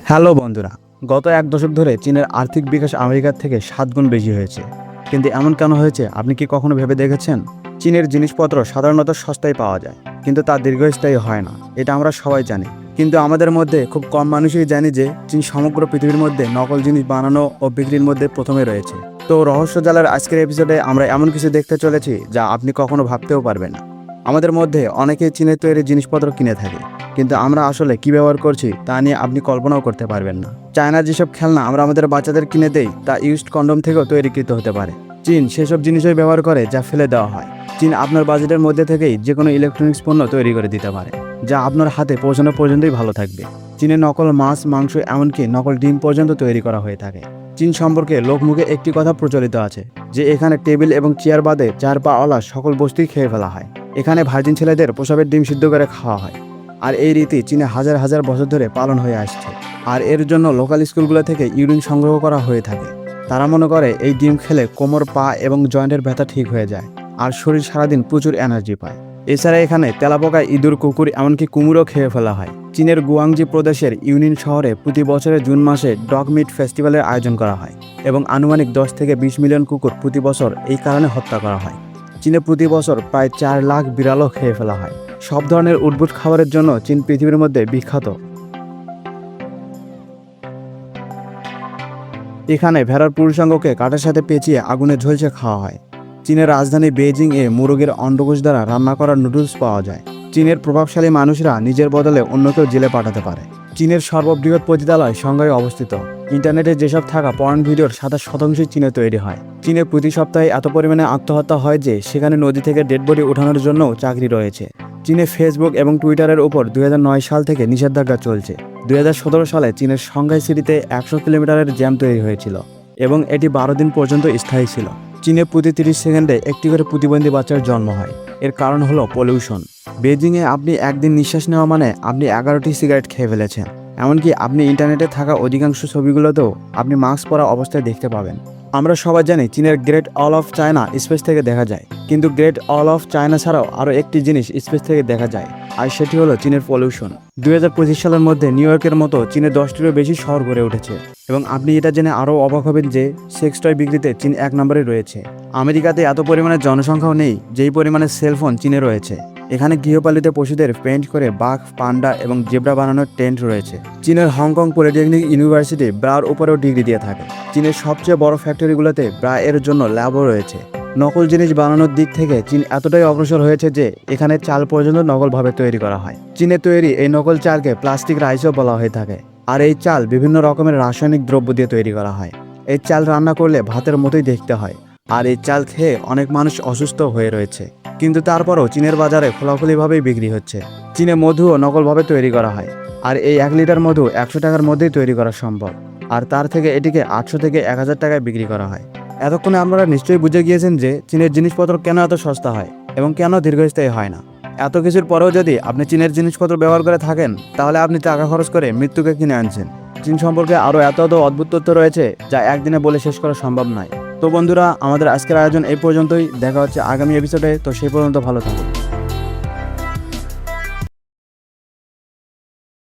Hello বন্ধুরা, গত এক দশক ধরে চীনের আর্থিক বিকাশ আমেরিকার থেকে 7 গুণ বেশি হয়েছে। কিন্তু এমন কেন হয়েছে আপনি কি কখনো ভেবে দেখেছেন? চীনের জিনিসপত্র সাধারণত সস্তায় পাওয়া যায়, কিন্তু তা দীর্ঘস্থায়ী হয় না। এটা আমরা সবাই জানি, কিন্তু আমাদের মধ্যে খুব কম মানুষই জানি যে চীন সমগ্র পৃথিবীর মধ্যে নকল জিনিস বানানো ও বিক্রির মধ্যে প্রথমে রয়েছে। তো রহস্য জালার আজকের এপিসোডে আমরা এমন কিছু দেখতে চলেছি যা আপনি কখনো ভাবতেও পারবেন না। আমাদের মধ্যে অনেকেই চীনের তৈরি জিনিসপত্র কিনে থাকে, কিন্তু আমরা আসলে কি ব্যবহার করছি তা নিয়ে আপনি কল্পনাও করতে পারবেন না। চায়নার যেসব খেলনা আমরা আমাদের বাচ্চাদের কিনে দেই তা ইউজড কন্ডম থেকেও তৈরিকৃত হতে পারে। চীন সেসব জিনিসই ব্যবহার করে যা ফেলে দেওয়া হয়। চীন আপনার বাজেটের মধ্যে থেকেই যে কোনো ইলেকট্রনিক্স পণ্য তৈরি করে দিতে পারে, যা আপনার হাতে পৌঁছানো পর্যন্তই ভালো থাকবে। চীনে নকল মাছ, মাংস, এমনকি নকল ডিম পর্যন্ত তৈরি করা হয়ে থাকে। চীন সম্পর্কে লোকমুখে একটি কথা প্রচলিত আছে যে এখানে টেবিল এবং চেয়ার বাদে 4 পাওয়ালা সকল বস্তুই খেয়ে ফেলা হয়। এখানে ভার্জিন ছেলেদের প্রসবের ডিম সিদ্ধ করে খাওয়া হয়, আর এই রীতি চীনে হাজার হাজার বছর ধরে পালন হয়ে আসছে। আর এর জন্য লোকাল স্কুলগুলো থেকে ইউরিন সংগ্রহ করা হয়ে থাকে। তারা মনে করে এই ডিম খেলে কোমর, পা এবং জয়েন্টের ব্যথা ঠিক হয়ে যায়, আর শরীর সারাদিন প্রচুর এনার্জি পায়। এছাড়া এখানে তেলাপোকা, ইঁদুর, কুকুর, এমনকি কুমিরও খেয়ে ফেলা হয়। চীনের গুয়াংজি প্রদেশের ইউনিন শহরে প্রতি বছরের জুন মাসে ডগ মিট ফেস্টিভ্যালের আয়োজন করা হয়, এবং আনুমানিক 10 থেকে 20 মিলিয়ন কুকুর প্রতি বছর এই কারণে হত্যা করা হয়। চীনে প্রতি বছর প্রায় 4 লাখ বিড়ালও খেয়ে ফেলা হয়। সব ধরনের উদ্ভুত খাবারের জন্য চীন পৃথিবীর মধ্যে বিখ্যাত। এখানে ভেড়ার পুরুষাঙ্গকে কাঠের সাথে পেঁচিয়ে আগুনে ঝলসে খাওয়া হয়। চীনের রাজধানী বেইজিং এ মুরগির অন্ডকোষ দ্বারা রান্না করা নুডলস পাওয়া যায়। চীনের প্রভাবশালী মানুষরা নিজের বদলে অন্য কেউ জেলে পাঠাতে পারে। চীনের সর্ববৃহৎ পতিতালয় সংঘায় অবস্থিত। ইন্টারনেটে যেসব থাকা পর্ন ভিডিওর 27% চীনে তৈরি হয়। চীনে প্রতি সপ্তাহে এত পরিমাণে আত্মহত্যা হয় যে সেখানে নদী থেকে ডেড বডি ওঠানোর জন্যও চাকরি রয়েছে। চীনে ফেসবুক এবং টুইটারের উপর 2009 সাল থেকে নিষেধাজ্ঞা চলছে। 2017 সালে চীনের সংঘাই সিটিতে 100 কিলোমিটারের জ্যাম তৈরি হয়েছিল, এবং এটি 12 দিন পর্যন্ত স্থায়ী ছিল। চীনে প্রতি 30 সেকেন্ডে একটি করে প্রতিবন্ধী বাচ্চার জন্ম হয়। এর কারণ হলো পলিউশন। বেজিংয়ে আপনি একদিন নিঃশ্বাস নেওয়া মানে আপনি 11টি সিগারেট খেয়ে ফেলেছেন। এমনকি আপনি ইন্টারনেটে থাকা অধিকাংশ ছবিগুলোতেও আপনি মাস্ক পরা অবস্থায় দেখতে পাবেন। আমরা সবাই জানি চীনের great all of China space থেকে দেখা যায়, কিন্তু গ্রেট অল অফ চায়না ছাড়াও আরও একটি জিনিস স্পেস থেকে দেখা যায়, আর সেটি হলো চীনের পলিউশন। 2025 সালের মধ্যে নিউ ইয়র্কের মতো চীনে 10টিরও বেশি শহর গড়ে উঠেছে, এবং আপনি এটা জেনে আরও অবাক হবেন যে সেক্স টয় বিক্রিতে চীন 1 নম্বরে রয়েছে। আমেরিকাতে এত পরিমাণে জনসংখ্যাও নেই যেই পরিমাণে সেলফোন চীনে রয়েছে। এখানে গৃহপালিত পশুদের পেইন্ট করে বাঘ, পান্ডা এবং জেব্রা বানানোর টেন্ট রয়েছে। চীনের হংকং পলিটেকনিক ইউনিভার্সিটি ব্রার উপরেও ডিগ্রি দিয়ে থাকে। চীনের সবচেয়ে বড় ফ্যাক্টরিগুলোতে ব্রা এর জন্য ল্যাবও রয়েছে। নকল জিনিস বানানোর দিক থেকে চীন এতটাই অগ্রসর হয়েছে যে এখানে চাল পর্যন্ত নকলভাবে তৈরি করা হয়। চীনে তৈরি এই নকল চালকে প্লাস্টিক রাইসও বলা হয়ে থাকে, আর এই চাল বিভিন্ন রকমের রাসায়নিক দ্রব্য দিয়ে তৈরি করা হয়। এই চাল রান্না করলে ভাতের মতোই দেখতে হয়, আর এই চাল খেয়ে অনেক মানুষ অসুস্থ হয়ে রয়েছে। কিন্তু তারপরও চীনের বাজারে খোলাখুলিভাবেই বিক্রি হচ্ছে। চীনে মধুও নকলভাবে তৈরি করা হয়, আর এই 1 লিটার মধু 100 টাকার মধ্যেই তৈরি করা সম্ভব, আর তার থেকে এটিকে 800 থেকে 1000 টাকায় বিক্রি করা হয়। এতক্ষণে আপনারা নিশ্চয়ই বুঝে গিয়েছেন যে চীনের জিনিসপত্র কেন এত সস্তা হয় এবং কেন দীর্ঘস্থায়ী হয় না। এত কিছুর পরেও যদি আপনি চীনের জিনিসপত্র ব্যবহার করে থাকেন, তাহলে আপনি টাকা খরচ করে মৃত্যুকে কিনে আনছেন। চীন সম্পর্কে আরও এত অদ্ভুত তথ্য রয়েছে যা একদিনে বলে শেষ করা সম্ভব নয়। তো বন্ধুরা, আমাদের আজকের আয়োজন এই পর্যন্তই। দেখা হচ্ছে আগামী এপিসোডে। তো সেই পর্যন্ত ভালো থাকুন।